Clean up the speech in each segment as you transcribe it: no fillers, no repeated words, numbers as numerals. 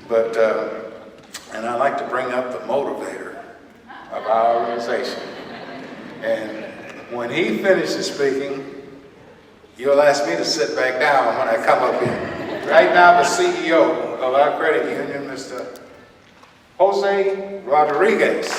But, and I like to bring up the motivator of our organization. And when he finishes speaking, you'll ask me to sit back down when I come up here. Right now, the CEO of our credit union, Mr. Jose Rodriguez.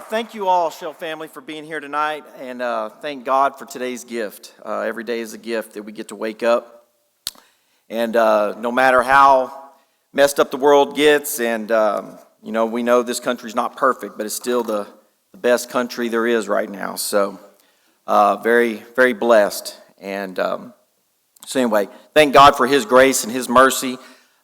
Thank you all, Shell family, for being here tonight, and thank God for today's gift. Every day is a gift that we get to wake up, and no matter how messed up the world gets, and we know this country's not perfect, but it's still the best country there is right now. So very, very blessed, and so anyway, thank God for His grace and His mercy,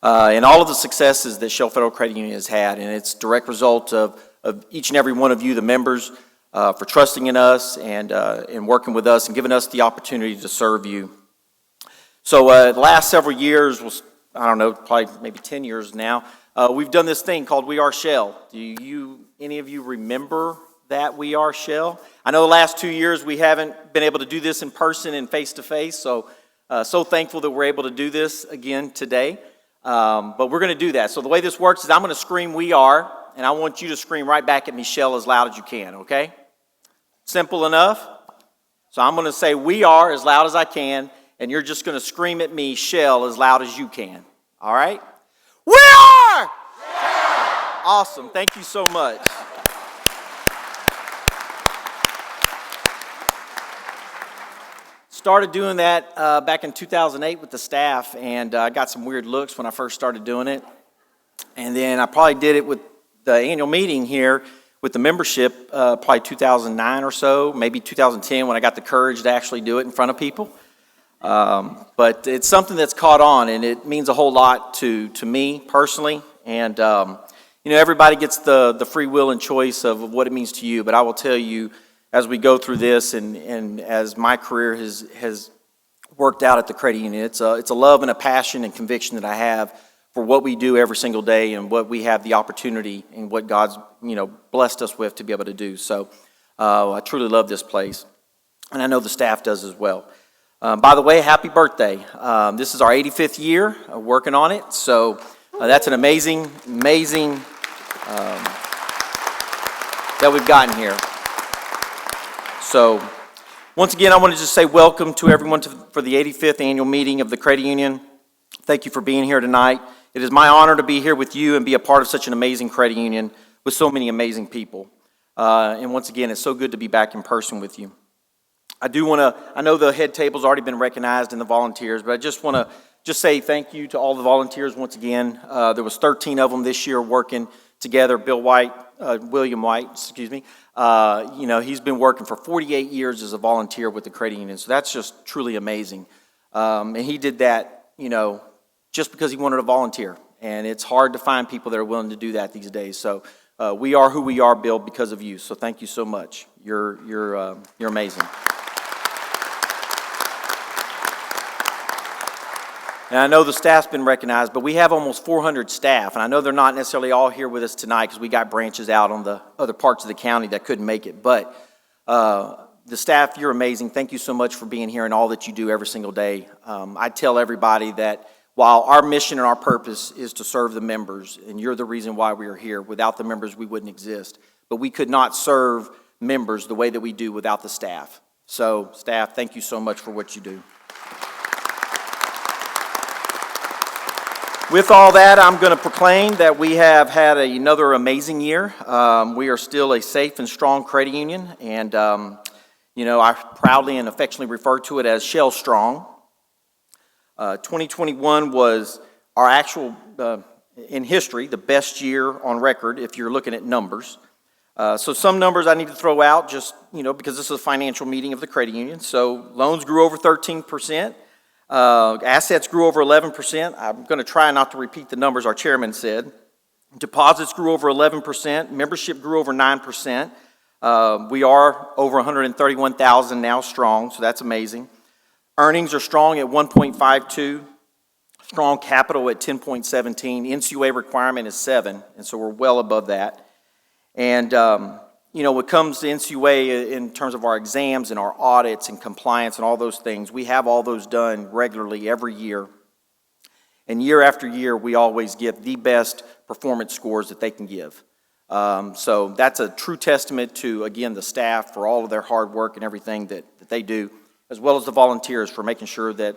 and all of the successes that Shell Federal Credit Union has had, and it's a direct result of each and every one of you, the members, for trusting in us and working with us and giving us the opportunity to serve you. So the last several years, I don't know, probably maybe 10 years now, we've done this thing called We Are Shell. Do any of you remember that We Are Shell? I know the last 2 years we haven't been able to do this in person and face-to-face, so thankful that we're able to do this again today. But we're going to do that. So the way this works is I'm going to scream We Are, and I want you to scream right back at me, Shell, as loud as you can, okay? Simple enough. So I'm going to say We Are as loud as I can, and you're just going to scream at me, Shell, as loud as you can. All right? We are! Yeah! Awesome. Thank you so much. Started doing that back in 2008 with the staff, and I got some weird looks when I first started doing it. And then I probably did it with the annual meeting here with the membership, probably 2009 or so, maybe 2010 when I got the courage to actually do it in front of people. But it's something that's caught on, and it means a whole lot to me personally. And everybody gets the free will and choice of what it means to you. But I will tell you, as we go through this, and as my career has worked out at the credit union, it's a love and a passion and conviction that I have for what we do every single day and what we have the opportunity and what God's blessed us with to be able to do. So I truly love this place, and I know the staff does as well. By the way, happy birthday. This is our 85th year working on it, so that's an amazing that we've gotten here. So once again, I want to just say welcome to everyone for the 85th annual meeting of the credit union. Thank you for being here tonight. It is my honor to be here with you and be a part of such an amazing credit union with so many amazing people. And once again, it's so good to be back in person with you. I know the head table's already been recognized and the volunteers, but I just want to say thank you to all the volunteers once again. There was 13 of them this year working together. William White, excuse me. He's been working for 48 years as a volunteer with the credit union, so that's just truly amazing. And he did that, just because he wanted to volunteer. And it's hard to find people that are willing to do that these days. So we are who we are, Bill, because of you. So thank you so much. You're amazing. And I know the staff's been recognized, but we have almost 400 staff. And I know they're not necessarily all here with us tonight because we got branches out on the other parts of the county that couldn't make it. But the staff, you're amazing. Thank you so much for being here and all that you do every single day. I tell everybody that while our mission and our purpose is to serve the members, and you're the reason why we are here. Without the members, we wouldn't exist. But we could not serve members the way that we do without the staff. So, staff, thank you so much for what you do. With all that, I'm going to proclaim that we have had another amazing year. We are still a safe and strong credit union, and I proudly and affectionately refer to it as Shell Strong. 2021 was our actual, in history, the best year on record if you're looking at numbers. So some numbers I need to throw out just, because this is a financial meeting of the credit union. So loans grew over 13%. Assets grew over 11%. I'm going to try not to repeat the numbers our chairman said. Deposits grew over 11%. Membership grew over 9%. We are over 131,000 now strong, so that's amazing. Earnings are strong at 1.52, strong capital at 10.17. NCUA requirement is 7, and so we're well above that. And, when it comes to NCUA in terms of our exams and our audits and compliance and all those things, we have all those done regularly every year. And year after year, we always give the best performance scores that they can give. So that's a true testament to, again, the staff for all of their hard work and everything that they do, as well as the volunteers for making sure that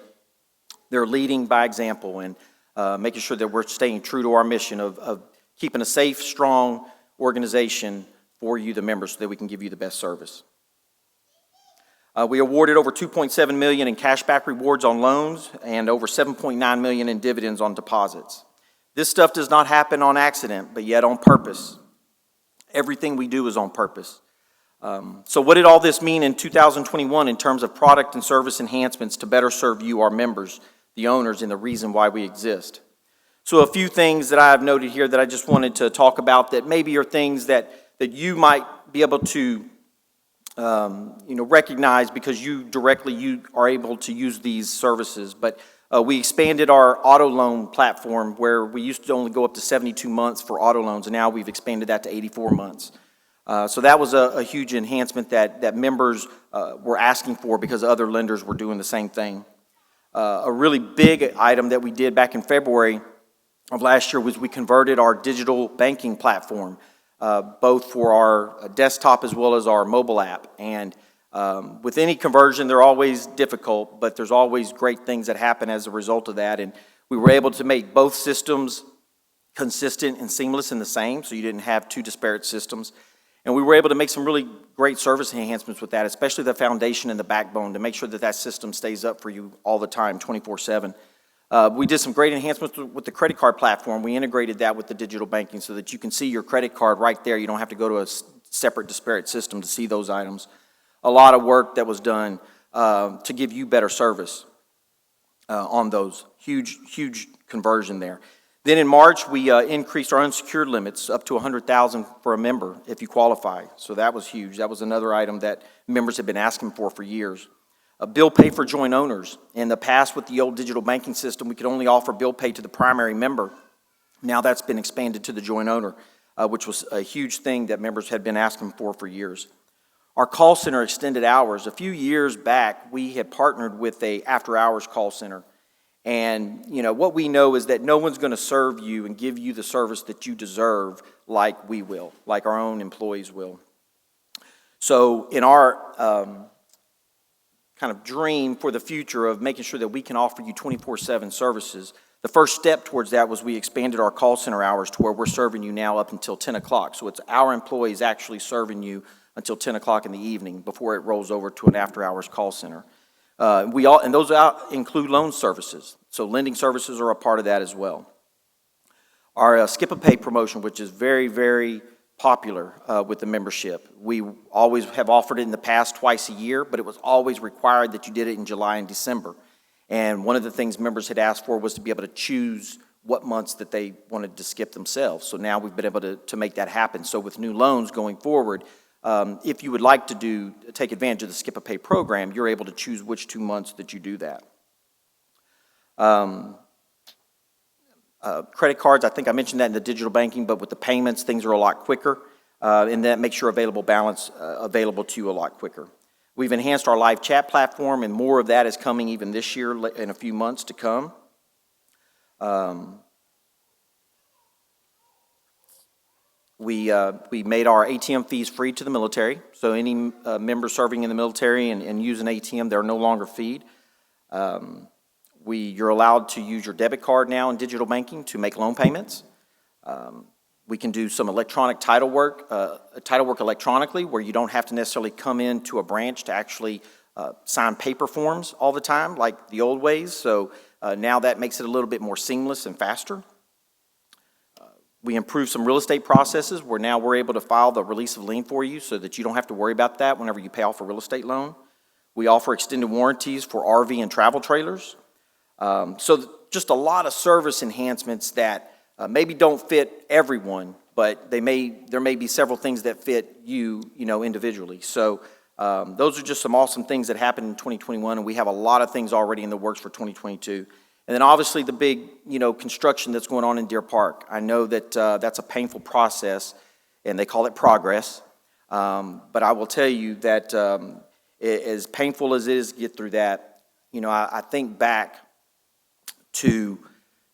they're leading by example and making sure that we're staying true to our mission of keeping a safe, strong organization for you, the members, so that we can give you the best service. We awarded over $2.7 million in cashback rewards on loans and over $7.9 million in dividends on deposits. This stuff does not happen on accident, but yet on purpose. Everything we do is on purpose. So what did all this mean in 2021 in terms of product and service enhancements to better serve you, our members, the owners, and the reason why we exist? So a few things that I have noted here that I just wanted to talk about that maybe are things that you might be able to recognize because you are able to use these services. But we expanded our auto loan platform where we used to only go up to 72 months for auto loans, and now we've expanded that to 84 months. So that was a huge enhancement that members were asking for because other lenders were doing the same thing. A really big item that we did back in February of last year was we converted our digital banking platform, both for our desktop as well as our mobile app. And with any conversion, they're always difficult, but there's always great things that happen as a result of that. And we were able to make both systems consistent and seamless and the same, so you didn't have two disparate systems. And we were able to make some really great service enhancements with that, especially the foundation and the backbone to make sure that system stays up for you all the time, 24/7. We did some great enhancements with the credit card platform. We integrated that with the digital banking so that you can see your credit card right there. You don't have to go to a separate, disparate system to see those items. A lot of work that was done to give you better service on those. Huge conversion there. Then in March, we increased our unsecured limits up to $100,000 for a member if you qualify. So that was huge. That was another item that members have been asking for years. Bill pay for joint owners. In the past, with the old digital banking system, we could only offer bill pay to the primary member. Now that's been expanded to the joint owner, which was a huge thing that members had been asking for years. Our call center extended hours. A few years back, we had partnered with a after-hours call center. And, what we know is that no one's going to serve you and give you the service that you deserve like we will, like our own employees will. So in our kind of dream for the future of making sure that we can offer you 24/7 services, the first step towards that was we expanded our call center hours to where we're serving you now up until 10 o'clock. So it's our employees actually serving you until 10 o'clock in the evening before it rolls over to an after-hours call center. And those include loan services. So lending services are a part of that as well. Our Skip-a-Pay promotion, which is very, very popular with the membership. We always have offered it in the past twice a year, but it was always required that you did it in July and December. And one of the things members had asked for was to be able to choose what months that they wanted to skip themselves. So now we've been able to make that happen. So with new loans going forward, if you would like to take advantage of the Skip-a-Pay program, you're able to choose which 2 months that you do that. Credit cards, I think I mentioned that in the digital banking, but with the payments, things are a lot quicker, and that makes your available balance available to you a lot quicker. We've enhanced our live chat platform, and more of that is coming even this year in a few months to come. We made our ATM fees free to the military, so any member serving in the military and use an ATM, they're no longer feed. You're allowed to use your debit card now in digital banking to make loan payments. We can do some electronic title work electronically, where you don't have to necessarily come into a branch to actually sign paper forms all the time, like the old ways. So now that makes it a little bit more seamless and faster. We improved some real estate processes where now we're able to file the release of lien for you so that you don't have to worry about that whenever you pay off a real estate loan. We offer extended warranties for RV and travel trailers. So just a lot of service enhancements that maybe don't fit everyone, but there may be several things that fit you, individually. So Those are just some awesome things that happened in 2021, and we have a lot of things already in the works for 2022. And then obviously the big, construction that's going on in Deer Park. I know that that's a painful process, and they call it progress. But I will tell you that as painful as it is to get through that, I think back to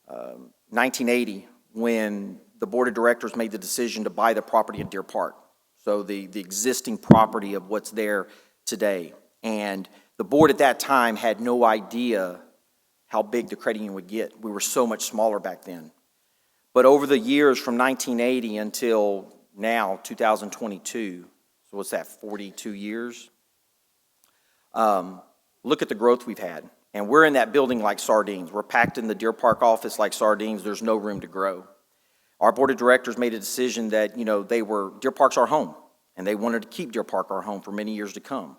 1980 when the board of directors made the decision to buy the property in Deer Park. So the existing property of what's there today. And the board at that time had no idea how big the credit union would get. We were so much smaller back then. But over the years from 1980 until now, 2022, so what's that, 42 years? Look at the growth we've had. And we're in that building like sardines. We're packed in the Deer Park office like sardines. There's no room to grow. Our board of directors made a decision that, Deer Park's our home, and they wanted to keep Deer Park our home for many years to come.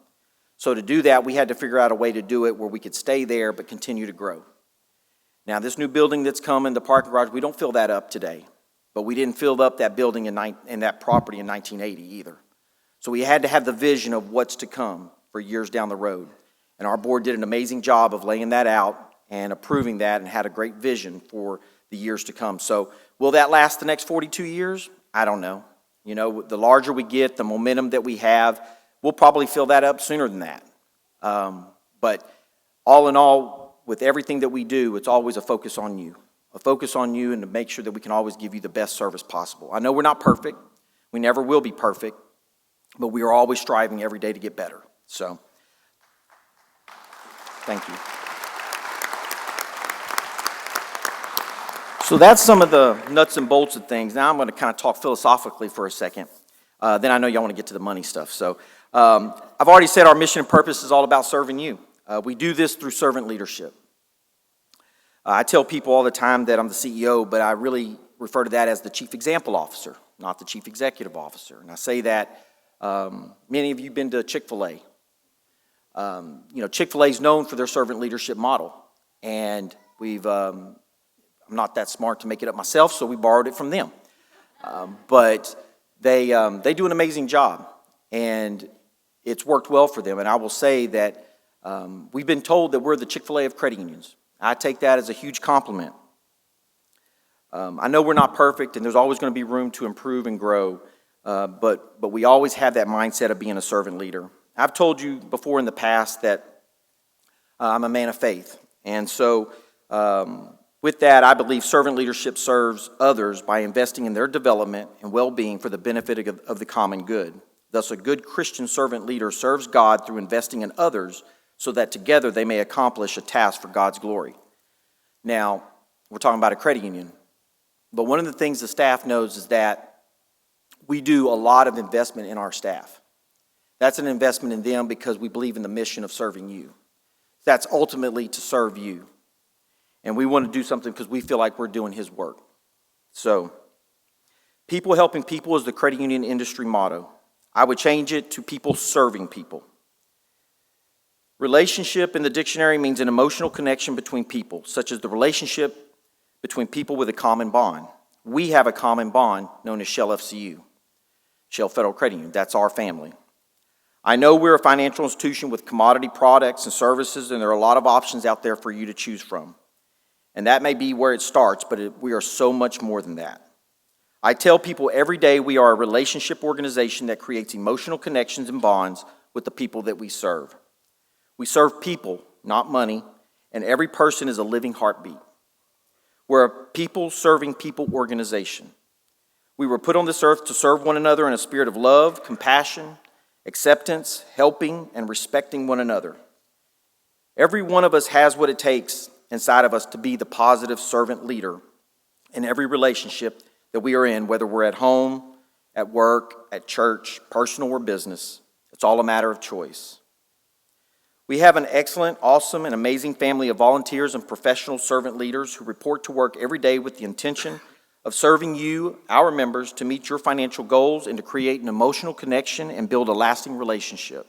So to do that, we had to figure out a way to do it where we could stay there but continue to grow. Now, this new building that's coming, the parking garage, we don't fill that up today, but we didn't fill up that building in that property in 1980 either. So we had to have the vision of what's to come for years down the road. And our board did an amazing job of laying that out and approving that and had a great vision for the years to come. So will that last the next 42 years? I don't know. The larger we get, the momentum that we have, we'll probably fill that up sooner than that. But all in all, with everything that we do, it's always a focus on you and to make sure that we can always give you the best service possible. I know we're not perfect. We never will be perfect, but we are always striving every day to get better. So, thank you. So that's some of the nuts and bolts of things. Now I'm going to kind of talk philosophically for a second. Then I know y'all want to get to the money stuff. So I've already said our mission and purpose is all about serving you. We do this through servant leadership. I tell people all the time that I'm the CEO, but I really refer to that as the chief example officer, not the chief executive officer. And I say that many of you have been to Chick-fil-A. Chick-fil-A is known for their servant leadership model. And I'm not that smart to make it up myself, so we borrowed it from them. But they do an amazing job, and it's worked well for them. And I will say that we've been told that we're the Chick-fil-A of credit unions. I take that as a huge compliment. I know we're not perfect, and there's always going to be room to improve and grow, but we always have that mindset of being a servant leader. I've told you before in the past that I'm a man of faith, and so with that, I believe servant leadership serves others by investing in their development and well-being for the benefit of the common good. Thus, a good Christian servant leader serves God through investing in others so that together they may accomplish a task for God's glory. Now, we're talking about a credit union, but one of the things the staff knows is that we do a lot of investment in our staff. That's an investment in them because we believe in the mission of serving you. That's ultimately to serve you. And we want to do something because we feel like we're doing His work. So, people helping people is the credit union industry motto. I would change it to people serving people. Relationship in the dictionary means an emotional connection between people, such as the relationship between people with a common bond. We have a common bond known as Shell FCU, Shell Federal Credit Union. That's our family. I know we're a financial institution with commodity products and services, and there are a lot of options out there for you to choose from. And that may be where it starts, but we are so much more than that. I tell people every day we are a relationship organization that creates emotional connections and bonds with the people that we serve. We serve people, not money, and every person is a living heartbeat. We're a people serving people organization. We were put on this earth to serve one another in a spirit of love, compassion, acceptance, helping, and respecting one another. Every one of us has what it takes inside of us to be the positive servant leader in every relationship that we are in, whether we're at home, at work, at church, personal or business. It's all a matter of choice. We have an excellent, awesome, and amazing family of volunteers and professional servant leaders who report to work every day with the intention of serving you, our members, to meet your financial goals and to create an emotional connection and build a lasting relationship.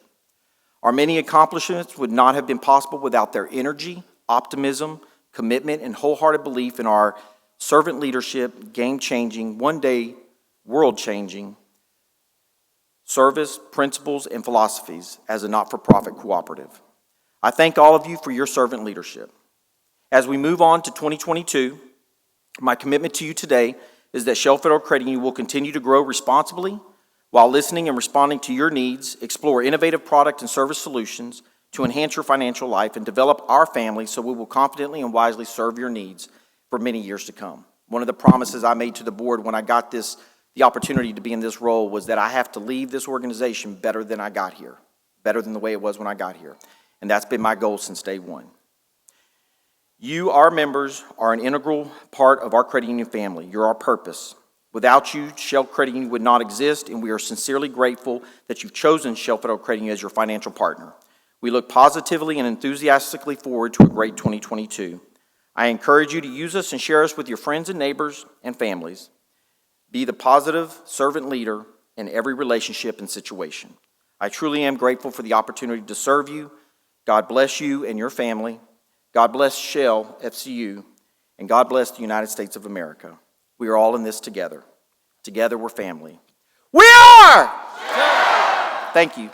Our many accomplishments would not have been possible without their energy, optimism, commitment, and wholehearted belief in our servant leadership, game-changing, one day world-changing service, principles, and philosophies as a not-for-profit cooperative. I thank all of you for your servant leadership. As we move on to 2022, my commitment to you today is that Shell Federal Credit Union will continue to grow responsibly while listening and responding to your needs, explore innovative product and service solutions to enhance your financial life, and develop our family so we will confidently and wisely serve your needs for many years to come. One of the promises I made to the board when I got the opportunity to be in this role was that I have to leave this organization better than I got here, better than the way it was when I got here. And that's been my goal since day one. You, our members, are an integral part of our credit union family. You're our purpose. Without you, Shell Credit Union would not exist, and we are sincerely grateful that you've chosen Shell Federal Credit Union as your financial partner. We look positively and enthusiastically forward to a great 2022. I encourage you to use us and share us with your friends and neighbors and families. Be the positive servant leader in every relationship and situation. I truly am grateful for the opportunity to serve you. God bless you and your family. God bless Shell FCU, and God bless the United States of America. We are all in this together. Together we're family. We are! Thank you.